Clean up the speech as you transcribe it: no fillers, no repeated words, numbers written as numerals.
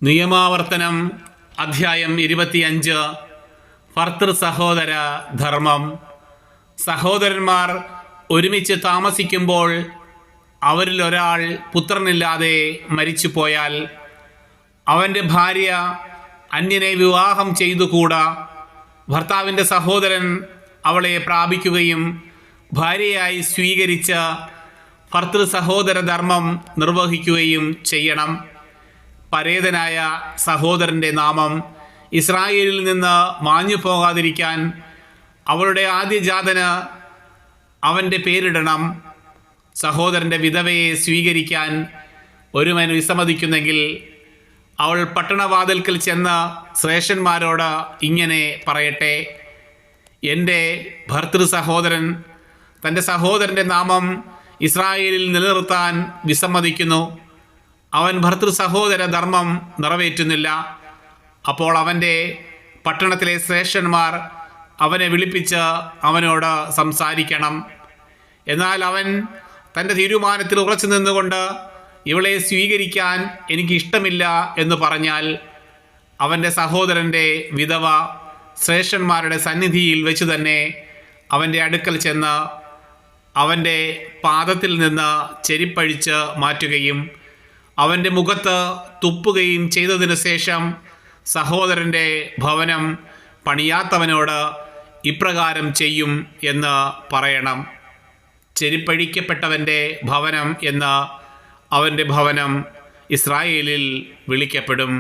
നിയമാവർത്തനം അധ്യായം 25. ഭർതൃ സഹോദര ധർമ്മം. സഹോദരന്മാർ ഒരുമിച്ച് താമസിക്കുമ്പോൾ അവരിൽ ഒരാൾ പുത്രനില്ലാതെ മരിച്ചുപോയാൽ അവൻ്റെ ഭാര്യ അന്യനെ വിവാഹം ചെയ്തുകൂടാ. ഭർത്താവിൻ്റെ സഹോദരൻ അവളെ പ്രാപിക്കുകയും ഭാര്യയായി സ്വീകരിച്ച് ഭർതൃ സഹോദര ധർമ്മം നിർവഹിക്കുകയും ചെയ്യണം. പരേതനായ സഹോദരൻ്റെ നാമം ഇസ്രായേലിൽ നിന്ന് മാഞ്ഞു പോകാതിരിക്കാൻ അവളുടെ ആദ്യജാതന് അവൻ്റെ പേരിടണം. സഹോദരൻ്റെ വിധവയെ സ്വീകരിക്കാൻ ഒരുവൻ വിസമ്മതിക്കുന്നെങ്കിൽ അവൾ പട്ടണവാതിൽക്കൽ ചെന്ന് ശ്രേഷ്ഠന്മാരോട് ഇങ്ങനെ പറയട്ടെ: എൻ്റെ ഭർതൃ സഹോദരൻ തൻ്റെ സഹോദരൻ്റെ നാമം ഇസ്രായേലിൽ നിലനിർത്താൻ വിസമ്മതിക്കുന്നു. അവൻ ഭർതൃ സഹോദര ധർമ്മം നിറവേറ്റുന്നില്ല. അപ്പോൾ അവൻ്റെ പട്ടണത്തിലെ ശ്രേഷ്ഠന്മാർ അവനെ വിളിപ്പിച്ച് അവനോട് സംസാരിക്കണം. എന്നാൽ അവൻ തൻ്റെ തീരുമാനത്തിൽ ഉറച്ചു നിന്നുകൊണ്ട് ഇവളെ സ്വീകരിക്കാൻ എനിക്കിഷ്ടമില്ല എന്ന് പറഞ്ഞാൽ അവൻ്റെ സഹോദരൻ്റെ വിധവ ശ്രേഷ്ഠന്മാരുടെ സന്നിധിയിൽ വെച്ച് തന്നെ അവൻ്റെ അടുക്കൽ ചെന്ന് അവൻ്റെ പാദത്തിൽ നിന്ന് ചെരിപ്പഴിച്ച് മാറ്റുകയും അവൻ്റെ മുഖത്ത് തുപ്പുകയും ചെയ്തതിനു ശേഷം സഹോദരൻ്റെ ഭവനം പണിയാത്തവനോട് ഇപ്രകാരം ചെയ്യും എന്ന് പറയണം: ചെരിപ്പഴിക്കപ്പെട്ടവൻ്റെ ഭവനം എന്ന് അവൻ്റെ ഭവനം ഇസ്രായേലിൽ വിളിക്കപ്പെടും.